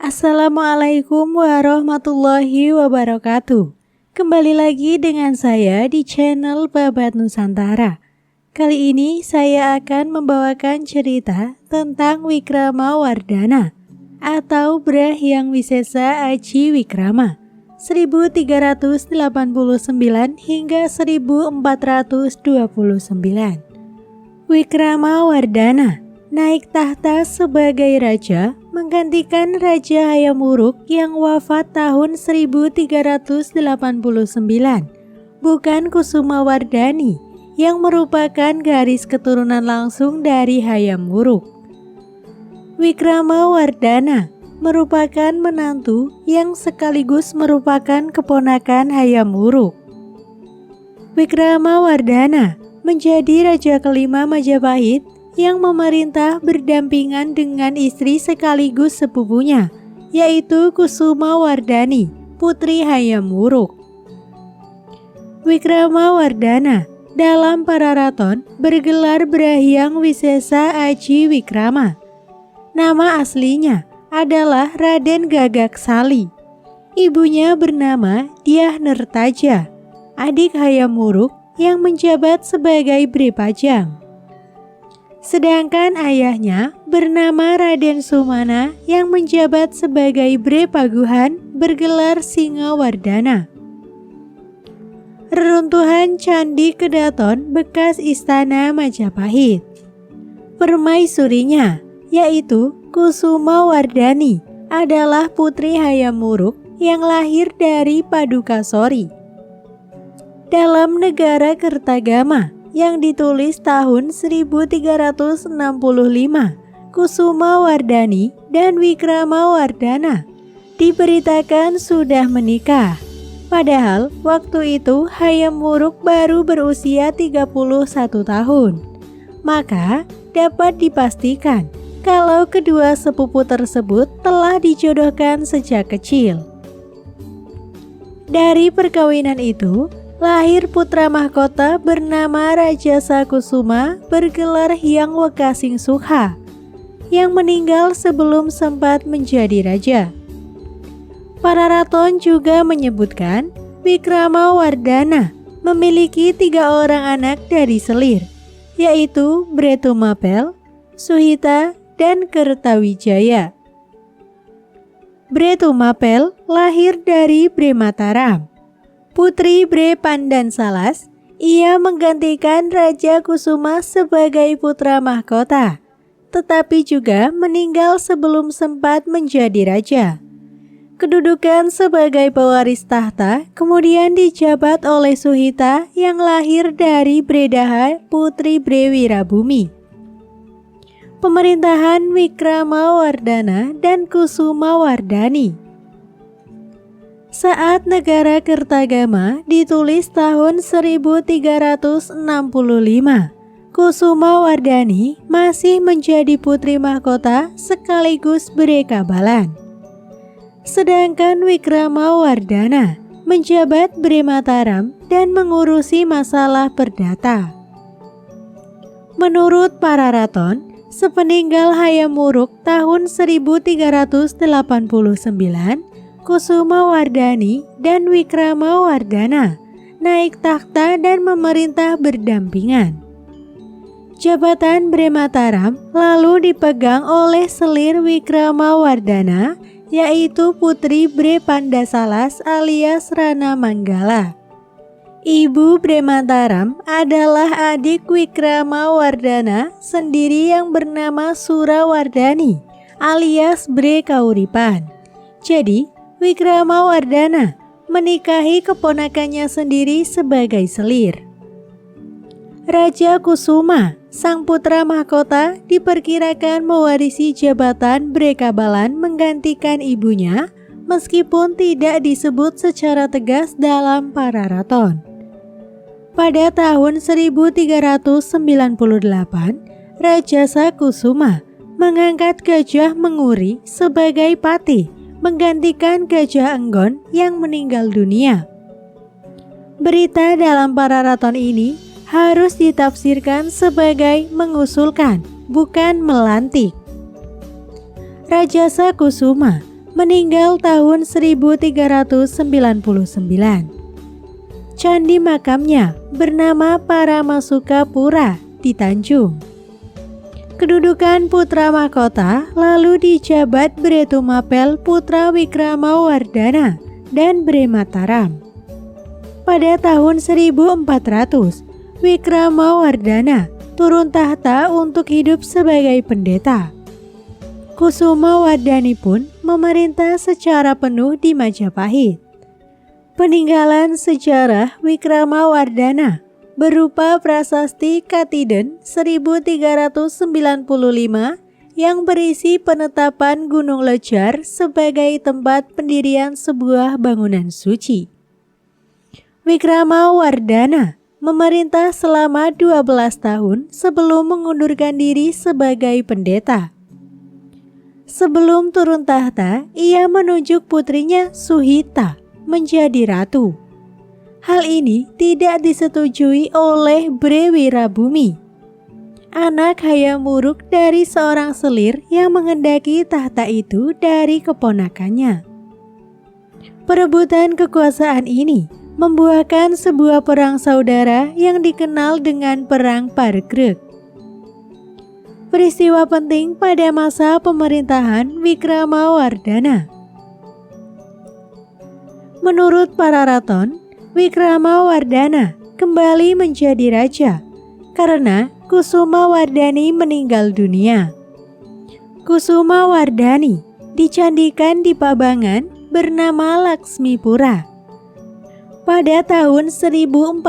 Assalamualaikum warahmatullahi wabarakatuh. Kembali lagi dengan saya di channel Babat Nusantara. Kali ini saya akan membawakan cerita tentang Wikramawardhana atau Brahyang Wisesa Aji Wikrama 1389 hingga 1429. Wikramawardhana naik tahta sebagai raja menggantikan Raja Hayam Wuruk yang wafat tahun 1389, bukan Kusumawardhani yang merupakan garis keturunan langsung dari Hayam Wuruk. Wikramawardhana merupakan menantu yang sekaligus merupakan keponakan Hayam Wuruk. Wikramawardhana menjadi raja kelima Majapahit yang memerintah berdampingan dengan istri sekaligus sepupunya, yaitu Kusumawardhani, putri Hayam Wuruk. Wikramawardhana dalam Pararaton bergelar Brahyang Wisesa Aji Wikrama. Nama aslinya adalah Raden Gagak Sali. Ibunya bernama Dyah Nertaja, adik Hayam Wuruk yang menjabat sebagai Bre Pajang. Sedangkan ayahnya bernama Raden Sumana yang menjabat sebagai Bre Paguhan bergelar Singawardhana. Reruntuhan Candi Kedaton bekas Istana Majapahit. Permaisurinya, yaitu Kusumawardhani, adalah putri Hayam Wuruk yang lahir dari Padukasori. Dalam Negara Kertagama yang ditulis tahun 1365, Kusumawardhani dan Wikramawardhana diberitakan sudah menikah. Padahal waktu itu Hayam Wuruk baru berusia 31 tahun. Maka dapat dipastikan kalau kedua sepupu tersebut telah dijodohkan sejak kecil. Dari perkawinan itu lahir putra mahkota bernama Rajasa Kusuma bergelar Hyang Wekasing Sukha yang meninggal sebelum sempat menjadi raja. Pararaton juga menyebutkan Wikramawardhana memiliki 3 orang anak dari selir, yaitu Bretumapel, Suhita, dan Kertawijaya. Bretumapel lahir dari Bre Mataram, putri Bre Pandansalas. Ia menggantikan Raja Kusuma sebagai putra mahkota, tetapi juga meninggal sebelum sempat menjadi raja. Kedudukan sebagai pewaris tahta kemudian dijabat oleh Suhita yang lahir dari Bre Daha, putri Bre Wirabumi. Pemerintahan Wikramawardhana dan Kusumawardhani. Saat Negara Kertagama ditulis tahun 1365, Kusumawardhani masih menjadi putri mahkota sekaligus Bre Kabalan. Sedangkan Wikramawardhana menjabat Bre Mataram dan mengurusi masalah perdata. Menurut Pararaton, sepeninggal Hayam Wuruk tahun 1389, Kusumawardhani dan Wikramawardhana naik takhta dan memerintah berdampingan. Jabatan Bre Mataram lalu dipegang oleh selir Wikramawardhana, yaitu putri Bre Pandasalas alias Rana Manggala. Ibu Bre Mataram adalah adik Wikramawardhana sendiri yang bernama Surawardhani alias Bre Kauripan. Jadi Wikramawardhana menikahi keponakannya sendiri sebagai selir. Raja Kusuma, sang putra mahkota, diperkirakan mewarisi jabatan Bre Kabalan menggantikan ibunya, meskipun tidak disebut secara tegas dalam Pararaton. Pada tahun 1398, Rajasa Kusuma mengangkat Gajah Menguri sebagai patih, menggantikan Gajah Enggon yang meninggal dunia. Berita dalam Pararaton ini harus ditafsirkan sebagai mengusulkan, bukan melantik. Rajasa Kusuma meninggal tahun 1399. Candi makamnya bernama Paramasuka Pura di Tanjung. Kedudukan putra mahkota lalu dijabat Bre Tumapel putra Wikramawardhana dan Bre Mataram. Pada tahun 1400, Wikramawardhana turun tahta untuk hidup sebagai pendeta. Kusumawardhani pun memerintah secara penuh di Majapahit. Peninggalan sejarah Wikramawardhana berupa prasasti Katiden 1395 yang berisi penetapan Gunung Lejar sebagai tempat pendirian sebuah bangunan suci. Wikramawardhana memerintah selama 12 tahun sebelum mengundurkan diri sebagai pendeta. Sebelum turun tahta, ia menunjuk putrinya Suhita menjadi ratu. Hal ini tidak disetujui oleh Bre Wirabumi, anak Hayam Wuruk dari seorang selir yang mengendaki tahta itu dari keponakannya. Perebutan kekuasaan ini membuahkan sebuah perang saudara yang dikenal dengan Perang Parekrek. Peristiwa penting pada masa pemerintahan Wikramawardhana. Menurut para raton, Wikramawardhana kembali menjadi raja karena Kusumawardhani meninggal dunia. Kusumawardhani dicandikan di Pabangan bernama Laksmipura. Pada tahun 1401,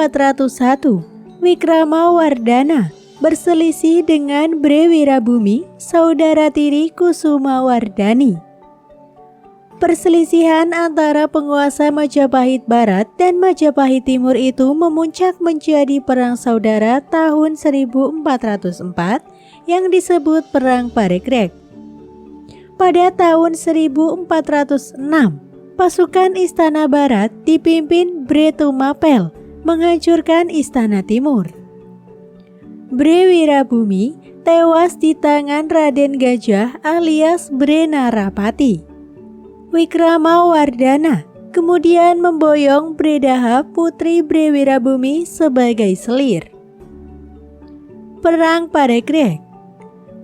Wikramawardhana berselisih dengan Bre Wirabumi, saudara tiri Kusumawardhani. Perselisihan antara penguasa Majapahit Barat dan Majapahit Timur itu memuncak menjadi perang saudara tahun 1404 yang disebut Perang Parekrek. Pada tahun 1406, pasukan Istana Barat dipimpin Bre Tumapel menghancurkan Istana Timur. Bre Wirabumi tewas di tangan Raden Gajah alias Bre Narapati. Wikramawardhana kemudian memboyong Bre Daha putri Bre Wirabumi sebagai selir. Perang Parekrek.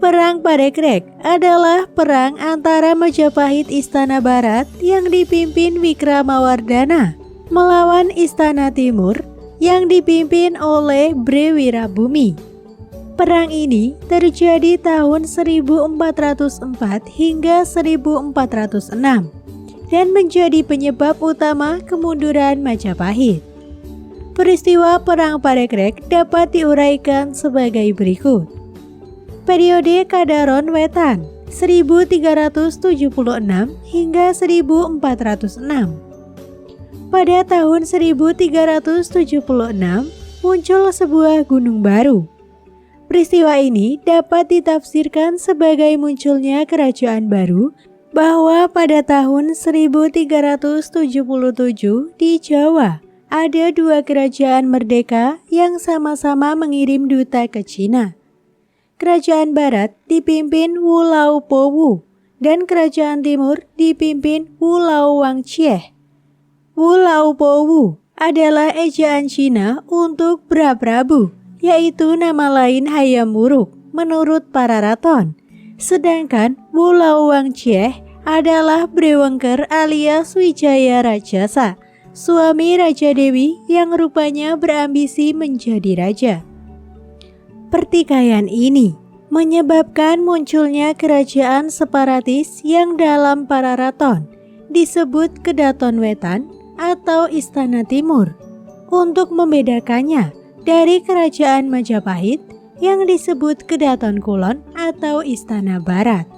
Perang Parekrek adalah perang antara Majapahit Istana Barat yang dipimpin Wikramawardhana melawan Istana Timur yang dipimpin oleh Bre Wirabumi. Perang ini terjadi tahun 1404 hingga 1406 dan menjadi penyebab utama kemunduran Majapahit. Peristiwa Perang Parekrek dapat diuraikan sebagai berikut. Periode Kadaron Wetan 1376 hingga 1406. Pada tahun 1376 muncul sebuah gunung baru. Peristiwa ini dapat ditafsirkan sebagai munculnya kerajaan baru bahwa pada tahun 1377 di Jawa ada dua kerajaan merdeka yang sama-sama mengirim duta ke Cina. Kerajaan Barat dipimpin Wu Laopowu dan kerajaan Timur dipimpin Wu Laowangchieh. Wu Laopowu adalah ejaan Cina untuk Prabu, yaitu nama lain Hayam Wuruk menurut para raton. Sedangkan Wu Laowangchieh adalah Brewengker alias Wijaya Rajasa, suami Raja Dewi yang rupanya berambisi menjadi raja. Pertikaian ini menyebabkan munculnya kerajaan separatis yang dalam para raton disebut Kedaton Wetan atau Istana Timur, untuk membedakannya dari kerajaan Majapahit yang disebut Kedaton Kulon atau Istana Barat.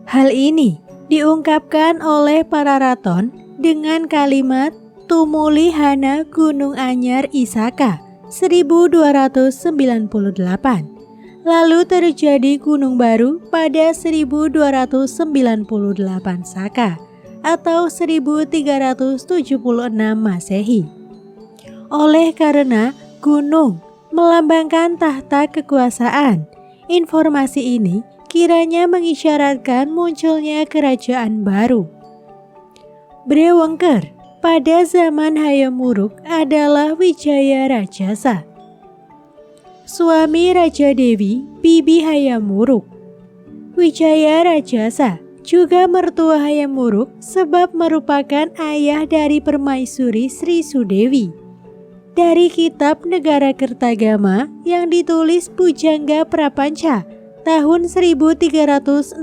Hal ini diungkapkan oleh para raton dengan kalimat Tumulihana Gunung Anyar Isaka 1298. Lalu terjadi gunung baru pada 1298 Saka atau 1376 Masehi. Oleh karena gunung melambangkan tahta kekuasaan, informasi ini kiranya mengisyaratkan munculnya kerajaan baru. Bre Wengker pada zaman Hayam Wuruk adalah Wijaya Rajasa, suami Raja Dewi Bibi Hayam Wuruk. Wijaya Rajasa juga mertua Hayam Wuruk sebab merupakan ayah dari Permaisuri Sri Sudewi. Dari kitab Negara Kertagama yang ditulis Bujangga Prapanca tahun 1365,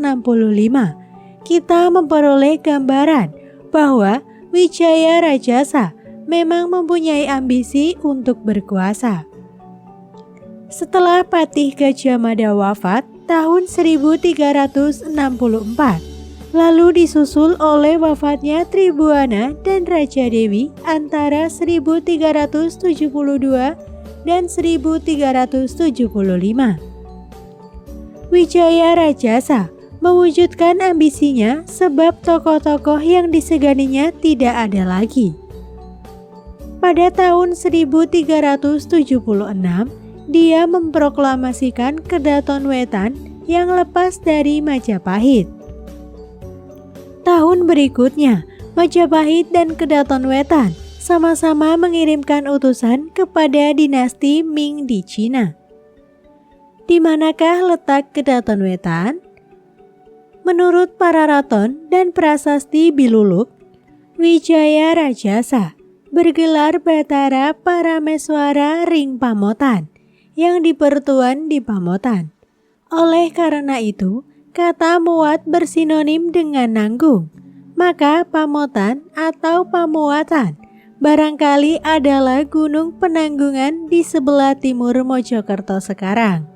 kita memperoleh gambaran bahwa Wijaya Rajasa memang mempunyai ambisi untuk berkuasa. Setelah Patih Gajah Mada wafat tahun 1364, lalu disusul oleh wafatnya Tribhuwana dan Raja Dewi antara 1372 dan 1375. Wijaya Rajasa mewujudkan ambisinya sebab tokoh-tokoh yang diseganinya tidak ada lagi. Pada tahun 1376, dia memproklamasikan Kedaton Wetan yang lepas dari Majapahit. Tahun berikutnya, Majapahit dan Kedaton Wetan sama-sama mengirimkan utusan kepada dinasti Ming di Cina. Di manakah letak Kedaton Wetan? Menurut para raton dan prasasti Biluluk, Wijaya Rajasa bergelar Batara Parameswara Ring Pamotan yang dipertuan di Pamotan. Oleh karena itu, kata muat bersinonim dengan nanggung, maka Pamotan atau Pamuatan barangkali adalah gunung penanggungan di sebelah timur Mojokerto sekarang.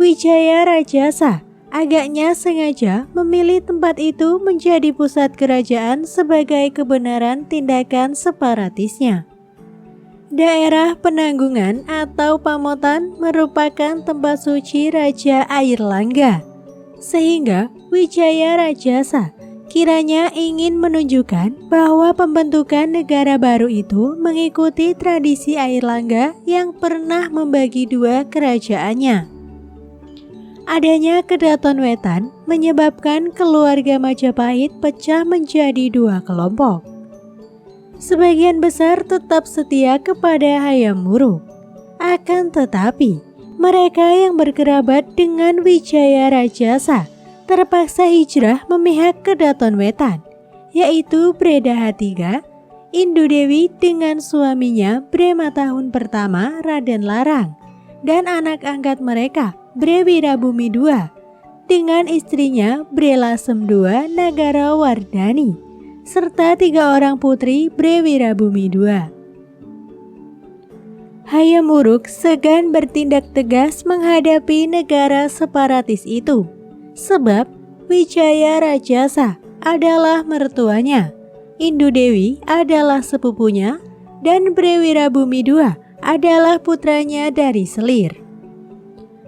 Wijaya Rajasa agaknya sengaja memilih tempat itu menjadi pusat kerajaan sebagai kebenaran tindakan separatisnya. Daerah Penanggungan atau Pamotan merupakan tempat suci Raja Airlangga, sehingga Wijaya Rajasa kiranya ingin menunjukkan bahwa pembentukan negara baru itu mengikuti tradisi Airlangga yang pernah membagi dua kerajaannya. Adanya Kedaton Wetan menyebabkan keluarga Majapahit pecah menjadi dua kelompok. Sebagian besar tetap setia kepada Hayam Wuruk. Akan tetapi, mereka yang berkerabat dengan Wijaya Rajasa terpaksa hijrah memihak Kedaton Wetan, yaitu Bre Dahatiga, Indu Dewi dengan suaminya Bre Matahun pertama Raden Larang, dan anak angkat mereka Bre Wirabumi II dengan istrinya Bre Lasem II Nagara Wardani serta 3 orang putri Bre Wirabumi II. Hayam Wuruk segan bertindak tegas menghadapi negara separatis itu sebab Wijaya Rajasa adalah mertuanya, Indu Dewi adalah sepupunya, dan Bre Wirabumi II adalah putranya dari selir.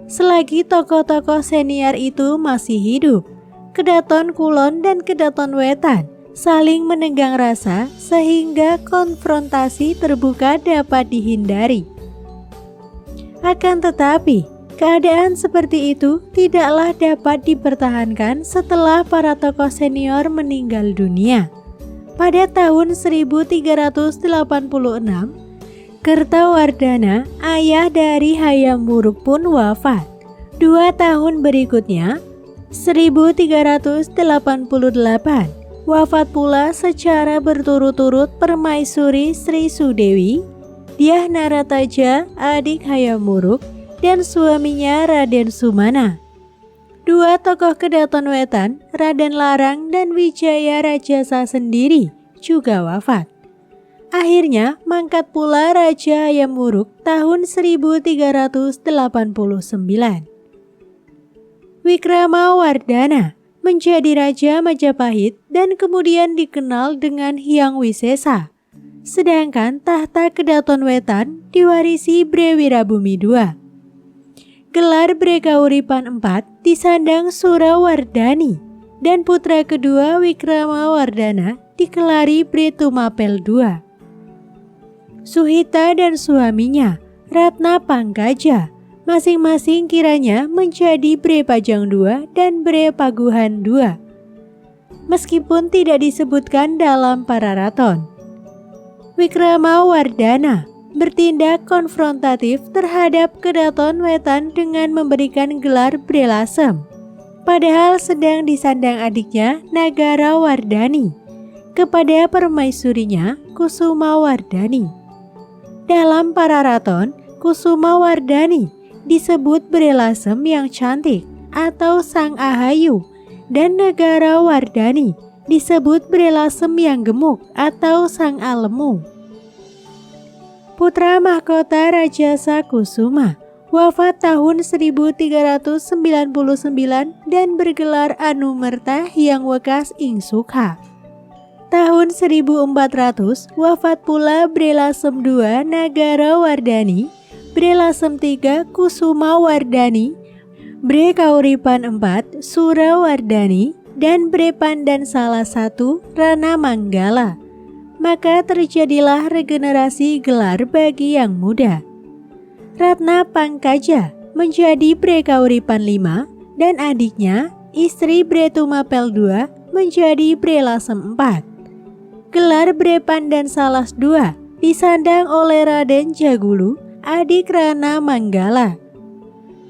Selagi tokoh-tokoh senior itu masih hidup, Kedaton Kulon dan Kedaton Wetan saling menenggang rasa sehingga konfrontasi terbuka dapat dihindari. Akan tetapi, keadaan seperti itu tidaklah dapat dipertahankan setelah para tokoh senior meninggal dunia. Pada tahun 1386, Kertawardhana, ayah dari Hayam Wuruk pun wafat. 2 tahun berikutnya, 1388, wafat pula secara berturut-turut Permaisuri Sri Sudewi, Dyah Narataja, adik Hayam Wuruk, dan suaminya Raden Sumana. 2 tokoh Kedaton Wetan, Raden Larang dan Wijaya Rajasa sendiri juga wafat. Akhirnya mangkat pula Raja Hayam Wuruk tahun 1389. Wikramawardhana menjadi Raja Majapahit dan kemudian dikenal dengan Hyang Wisesa. Sedangkan tahta Kedaton Wetan diwarisi Bre Wirabumi II. Gelar Bre Kauripan IV disandang Surawardhani dan putra kedua Wikramawardhana dikelari Bre Tumapel II. Suhita dan suaminya, Ratna Pangkaja, Masing-masing kiranya menjadi Bre Pajang II dan Bre Paguhan II, meskipun tidak disebutkan dalam Pararaton. Wikramawardhana bertindak konfrontatif terhadap Kedaton Wetan dengan memberikan gelar Bre Lasem, padahal sedang disandang adiknya Nagarawardhani kepada permaisurinya Kusumawardhani. Dalam Pararaton, Kusumawardhani disebut Bre Lasem yang cantik atau Sang Ahayu, dan Nagarawardhani disebut Bre Lasem yang gemuk atau Sang Alemu. Putra mahkota Rajasa Kusuma wafat tahun 1399 dan bergelar Anumerta Hyang Wekas ing Sukha. Tahun 1400 wafat pula Bre Lasem II Nagarawardhani, Bre Lasem III Kusumawardhani, Bre Kauripan IV Surawardhani, dan Bre Pandansala I Ranamanggala. Maka terjadilah regenerasi gelar bagi yang muda. Ratna Pangkaja menjadi Bre Kauripan V dan adiknya, istri Bre Tumapel II, menjadi Bre Lasem IV. Gelar Bre Pandansala II disandang oleh Raden Jagulu, adik Rana Manggala.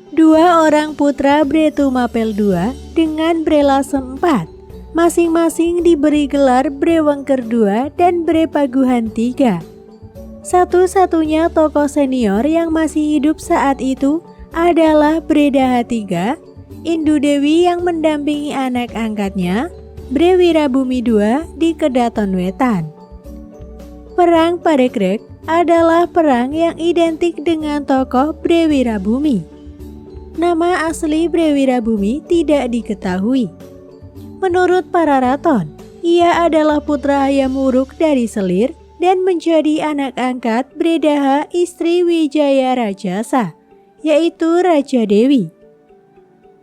Dua orang putra Bre Tumapel II dengan Bre Lasem IV masing-masing diberi gelar Bre Wengker II dan Bre Paguhan III. Satu-satunya tokoh senior yang masih hidup saat itu adalah Bre Daha III, Indu Dewi yang mendampingi anak angkatnya, Bre Wirabumi II di Kedaton Wetan. Perang Parekrek adalah perang yang identik dengan tokoh Bre Wirabumi. Nama asli Bre Wirabumi tidak diketahui. Menurut Pararaton, ia adalah putra Hayam Wuruk dari Selir dan menjadi anak angkat Bre Daha istri Wijaya Rajasa, yaitu Raja Dewi.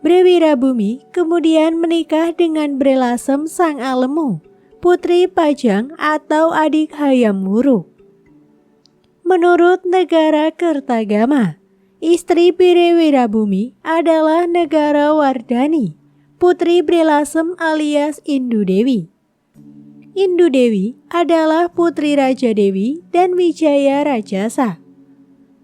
Bre Wirabumi kemudian menikah dengan Bre Lasem Sang Alemu, putri Pajang atau adik Hayam Wuruk. Menurut Negara Kertagama, istri Bre Wirabumi adalah Nagarawardhani, putri Bre Lasem alias Indu Dewi. Indu Dewi adalah putri Raja Dewi dan Wijaya Rajasa.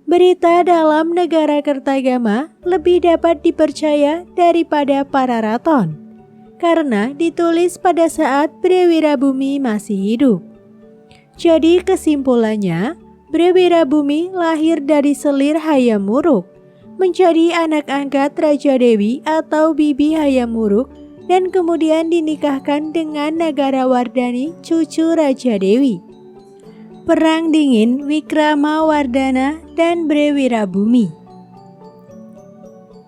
Berita dalam Negara Kertagama lebih dapat dipercaya daripada Pararaton, karena ditulis pada saat Bre Wirabumi masih hidup. Jadi kesimpulannya, Bre Wirabumi lahir dari Selir Hayam Wuruk, menjadi anak angkat Raja Dewi atau Bibi Hayam Wuruk, dan kemudian dinikahkan dengan Nagarawardhani, cucu Raja Dewi. Perang Dingin Wikramawardhana dan Bre Wirabumi.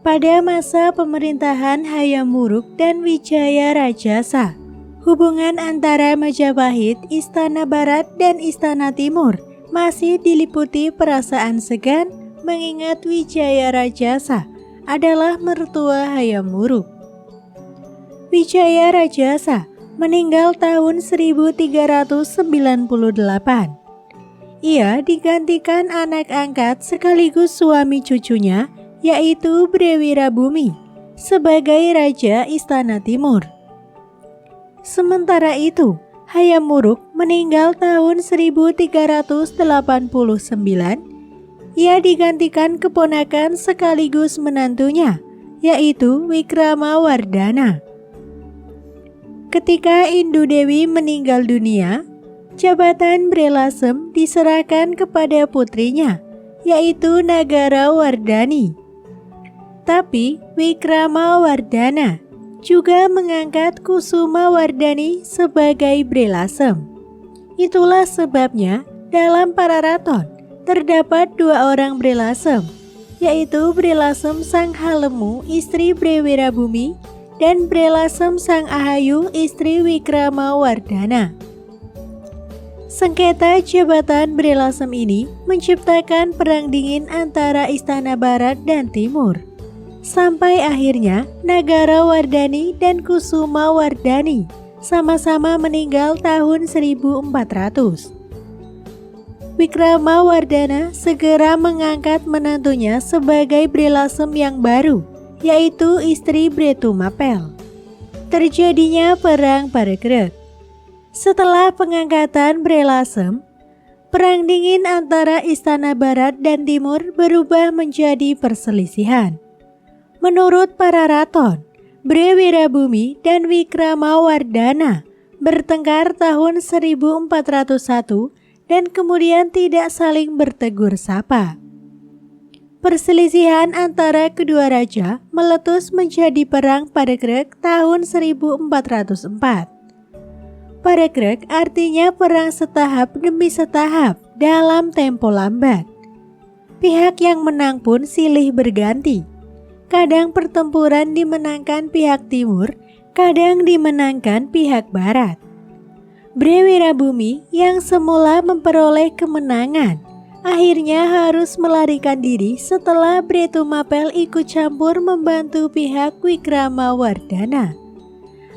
Pada masa pemerintahan Hayam Wuruk dan Wijaya Rajasa, hubungan antara Majapahit, Istana Barat dan Istana Timur masih diliputi perasaan segan, mengingat Wijaya Rajasa adalah mertua Hayam Wuruk. Wijaya Rajasa meninggal tahun 1398. Ia digantikan anak angkat sekaligus suami cucunya, yaitu Bre Wirabumi, sebagai Raja Istana Timur. Sementara itu, Hayam Wuruk meninggal tahun 1389. Ia digantikan keponakan sekaligus menantunya, yaitu Wikramawardhana. Ketika Indu Dewi meninggal dunia, jabatan Bre Lasem diserahkan kepada putrinya, yaitu Nagarawardhani. Tapi Wikramawardhana juga mengangkat Kusumawardhani sebagai Bre Lasem. Itulah sebabnya dalam Pararaton terdapat dua orang Bre Lasem, yaitu Bre Lasem Sang Halemu istri Bre Wirabumi dan Bre Lasem Sang Ahayu istri Wikramawardhana. Sengketa jabatan Bre Lasem ini menciptakan perang dingin antara Istana Barat dan Timur. Sampai akhirnya Nagarawardhani dan Kusumawardhani sama-sama meninggal tahun 1400. Wikramawardhana segera mengangkat menantunya sebagai Bre Lasem yang baru, yaitu istri Bre Tumapel. Terjadinya Perang Parekrek. Setelah pengangkatan Bre Lasem, perang dingin antara istana barat dan timur berubah menjadi perselisihan. Menurut para raton, Bre Wirabumi dan Wikramawardhana bertengkar tahun 1401 dan kemudian tidak saling bertegur sapa. Perselisihan antara kedua raja meletus menjadi Perang Parekrek tahun 1404. Parekrek artinya perang setahap demi setahap dalam tempo lambat. Pihak yang menang pun silih berganti. Kadang pertempuran dimenangkan pihak timur, kadang dimenangkan pihak barat. Bre Wirabumi yang semula memperoleh kemenangan akhirnya harus melarikan diri setelah Bre Tumapel ikut campur membantu pihak Wikramawardhana.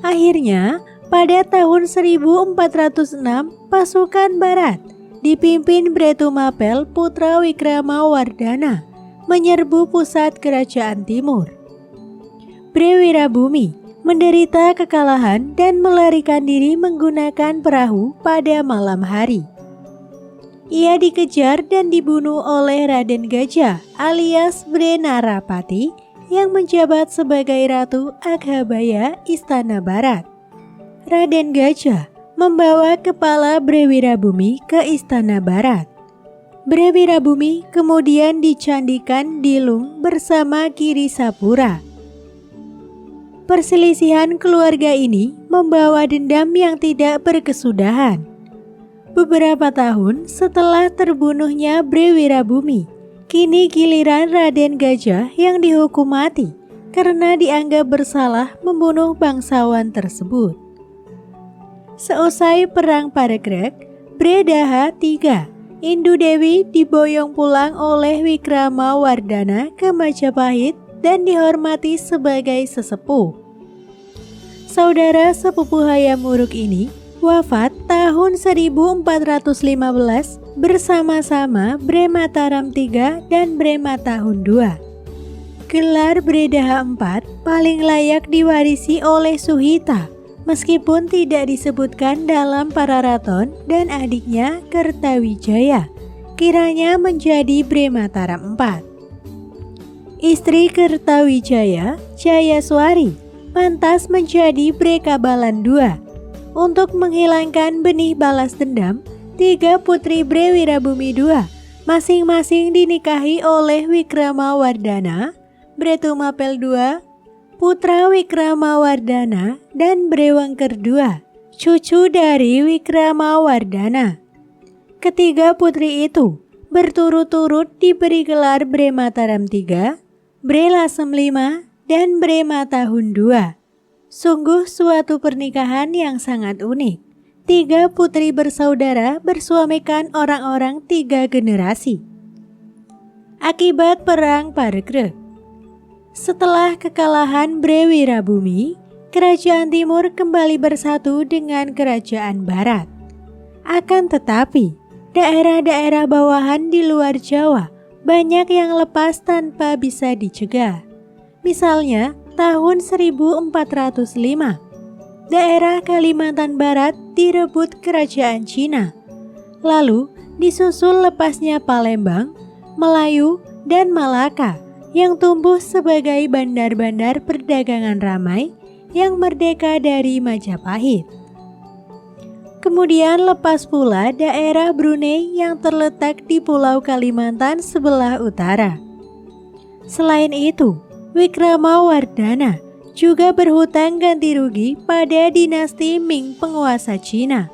Akhirnya, pada tahun 1406, pasukan barat dipimpin Bre Tumapel putra Wikramawardhana menyerbu pusat kerajaan timur. Bre Wirabumi menderita kekalahan dan melarikan diri menggunakan perahu pada malam hari. Ia dikejar dan dibunuh oleh Raden Gajah alias Bre Narapati yang menjabat sebagai Ratu Aghabaya Istana Barat. Raden Gajah membawa kepala Bre Wirabumi ke Istana Barat. Bre Wirabumi kemudian dicandikan di Lung bersama Kirisapura. Perselisihan keluarga ini membawa dendam yang tidak berkesudahan. Beberapa tahun setelah terbunuhnya Bre Wirabumi, kini giliran Raden Gajah yang dihukum mati karena dianggap bersalah membunuh bangsawan tersebut. Seusai Perang Parekrek, Bre Daha III, Indu Dewi diboyong pulang oleh Wikramawardhana ke Majapahit dan dihormati sebagai sesepuh. Saudara sepupu Hayam Wuruk ini wafat tahun 1415 bersama-sama Bre Mataram III dan Bre Matahun II. Gelar Bre Daha IV paling layak diwarisi oleh Suhita, meskipun tidak disebutkan dalam para raton dan adiknya Kertawijaya, kiranya menjadi Bre Mataram IV. Istri Kertawijaya, Jayaswari, pantas menjadi Bre Kabalan II. Untuk menghilangkan benih balas dendam, 3 putri Bre Wirabumi II masing-masing dinikahi oleh Wikramawardhana, Bre Tumapel II, putra Wikramawardhana, dan Bre Wengker II, cucu dari Wikramawardhana. Ketiga putri itu berturut-turut diberi gelar Bre Mataram III, Bre Lasem V, dan Bre Matahun II. Sungguh suatu pernikahan yang sangat unik. 3 putri bersaudara bersuamikan orang-orang 3 generasi. Akibat Perang Parekrek. Setelah kekalahan Bre Wirabumi, Kerajaan Timur kembali bersatu dengan Kerajaan Barat. Akan tetapi, daerah-daerah bawahan di luar Jawa banyak yang lepas tanpa bisa dicegah. Misalnya, tahun 1405, daerah Kalimantan Barat direbut Kerajaan Cina. Lalu disusul lepasnya Palembang, Melayu, dan Malaka yang tumbuh sebagai bandar-bandar perdagangan ramai yang merdeka dari Majapahit. Kemudian lepas pula daerah Brunei yang terletak di Pulau Kalimantan sebelah utara. Selain itu, Wikramawardhana juga berhutang ganti rugi pada dinasti Ming penguasa Cina.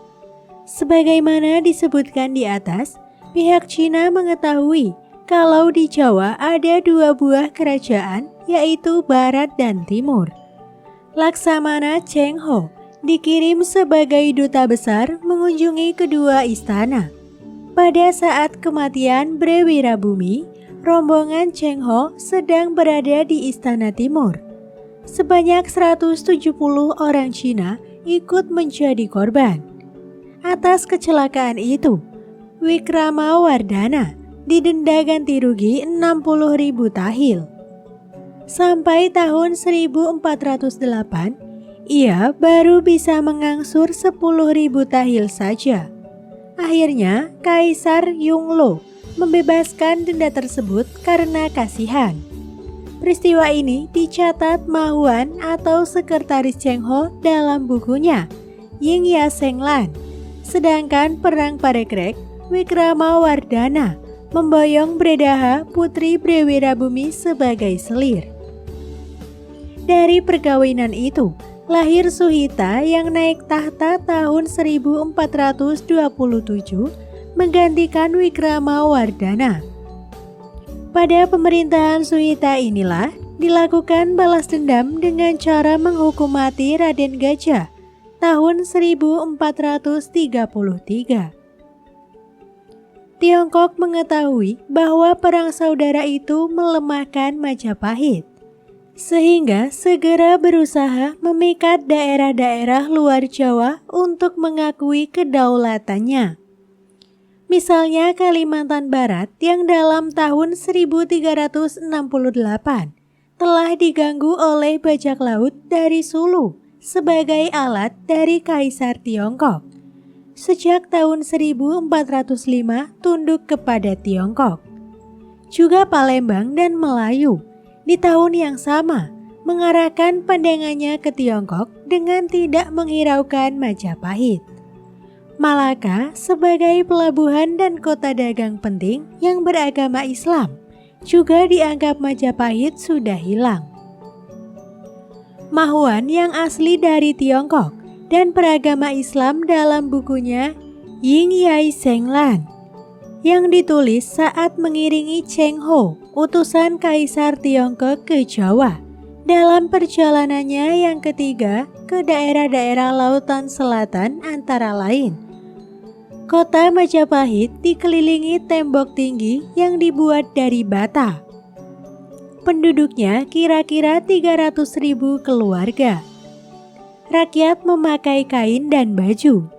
Sebagaimana disebutkan di atas, pihak Cina mengetahui kalau di Jawa ada 2 buah kerajaan, yaitu Barat dan Timur. Laksamana Cheng Ho dikirim sebagai duta besar mengunjungi kedua istana. Pada saat kematian Bre Wirabumi, rombongan Cheng Ho sedang berada di Istana Timur. Sebanyak 170 orang Cina ikut menjadi korban. Atas kecelakaan itu, Wikramawardhana didenda ganti rugi 60.000 tahil. Sampai tahun 1408, ia baru bisa mengangsur 10.000 tahil saja. Akhirnya, Kaisar Yongle membebaskan denda tersebut karena kasihan. Peristiwa ini dicatat Ma Huan atau sekretaris Cheng Ho dalam bukunya Ying Ya Senglan. Sedangkan perang Parekrek, Wikramawardhana memboyong Bredaha putri Brewirabumi sebagai selir. Dari perkawinan itu, lahir Suhita yang naik tahta tahun 1427 menggantikan Wikramawardhana. Pada pemerintahan Suhita inilah dilakukan balas dendam dengan cara menghukum mati Raden Gajah tahun 1433. Tiongkok mengetahui bahwa perang saudara itu melemahkan Majapahit, sehingga segera berusaha memikat daerah-daerah luar Jawa untuk mengakui kedaulatannya. Misalnya Kalimantan Barat yang dalam tahun 1368 telah diganggu oleh bajak laut dari Sulu sebagai alat dari Kaisar Tiongkok. Sejak tahun 1405 tunduk kepada Tiongkok. Juga Palembang dan Melayu di tahun yang sama mengarahkan pandangannya ke Tiongkok dengan tidak menghiraukan Majapahit. Malaka sebagai pelabuhan dan kota dagang penting yang beragama Islam juga dianggap Majapahit sudah hilang. Ma Huan yang asli dari Tiongkok dan beragama Islam dalam bukunya Ying Ya Senglan yang ditulis saat mengiringi Cheng Ho, utusan Kaisar Tiongkok ke Jawa dalam perjalanannya yang ketiga ke daerah-daerah lautan selatan antara lain. Kota Majapahit dikelilingi tembok tinggi yang dibuat dari bata. Penduduknya kira-kira 300.000 keluarga. Rakyat memakai kain dan baju.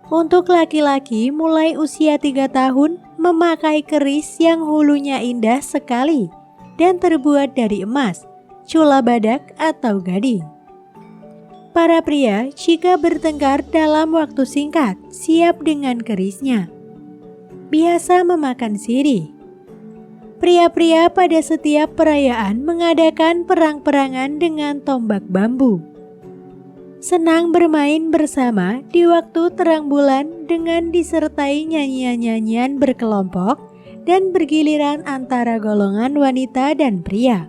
Untuk laki-laki mulai usia 3 tahun memakai keris yang hulunya indah sekali dan terbuat dari emas, cula badak atau gading. Para pria jika bertengkar dalam waktu singkat siap dengan kerisnya. Biasa memakan sirih. Pria-pria pada setiap perayaan mengadakan perang-perangan dengan tombak bambu. Senang bermain bersama di waktu terang bulan dengan disertai nyanyian-nyanyian berkelompok dan bergiliran antara golongan wanita dan pria.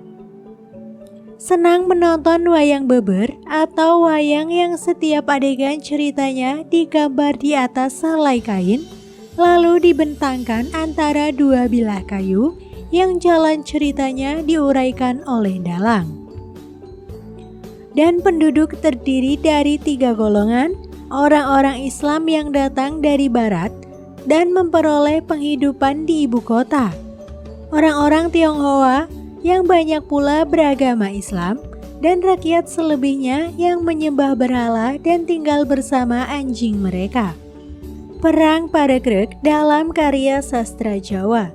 Senang menonton wayang beber atau wayang yang setiap adegan ceritanya digambar di atas selai kain, lalu dibentangkan antara dua bilah kayu yang jalan ceritanya diuraikan oleh dalang. Dan penduduk terdiri dari 3 golongan, orang-orang Islam yang datang dari barat dan memperoleh penghidupan di ibu kota, orang-orang Tionghoa yang banyak pula beragama Islam, dan rakyat selebihnya yang menyembah berhala dan tinggal bersama anjing mereka. Perang Parekrek dalam karya sastra Jawa.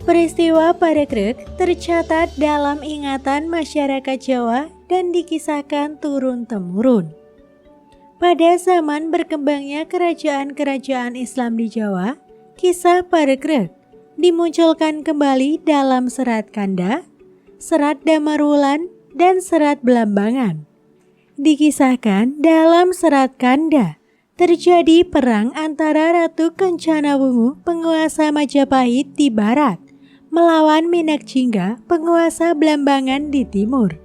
Peristiwa Parekrek tercatat dalam ingatan masyarakat Jawa dan dikisahkan turun-temurun. Pada zaman berkembangnya kerajaan-kerajaan Islam di Jawa, kisah Parekrek dimunculkan kembali dalam Serat Kanda, Serat Damarwulan, dan Serat Belambangan. Dikisahkan dalam Serat Kanda, terjadi perang antara Ratu Kencanawungu, penguasa Majapahit di barat, melawan Minakjingga, penguasa Belambangan di timur.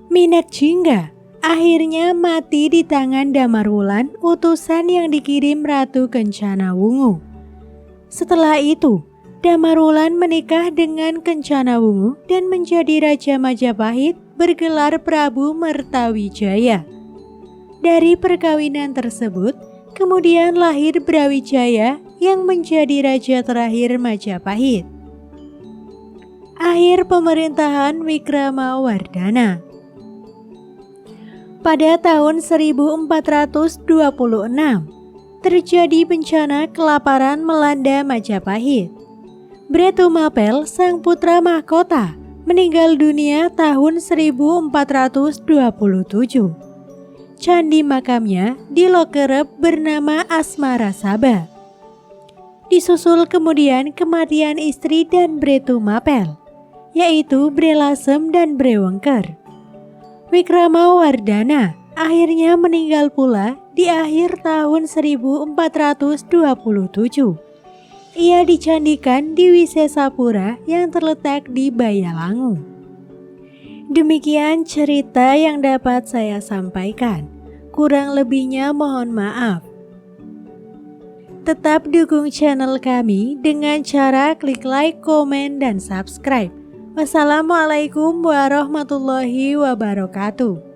Minakjingga akhirnya mati di tangan Damarwulan, utusan yang dikirim Ratu Kencanawungu. Setelah itu, Damarwulan menikah dengan Kencanawungu dan menjadi Raja Majapahit bergelar Prabu Mertawijaya. Dari perkawinan tersebut, kemudian lahir Brawijaya yang menjadi raja terakhir Majapahit. Akhir pemerintahan Wikramawardhana. Pada tahun 1426, terjadi bencana kelaparan melanda Majapahit. Bre Tumapel, sang putra mahkota, meninggal dunia tahun 1427. Candi makamnya di Lokerep bernama Asmara Saba. Disusul kemudian kematian istri dan Bre Tumapel, yaitu Bre Lasem dan Bre Wengker. Wikramawardhana akhirnya meninggal pula di akhir tahun 1427. Ia dicandikan di Wisesapura yang terletak di Bayalangu. Demikian cerita yang dapat saya sampaikan. Kurang lebihnya mohon maaf. Tetap dukung channel kami dengan cara klik like, komen, dan subscribe. Wassalamualaikum warahmatullahi wabarakatuh.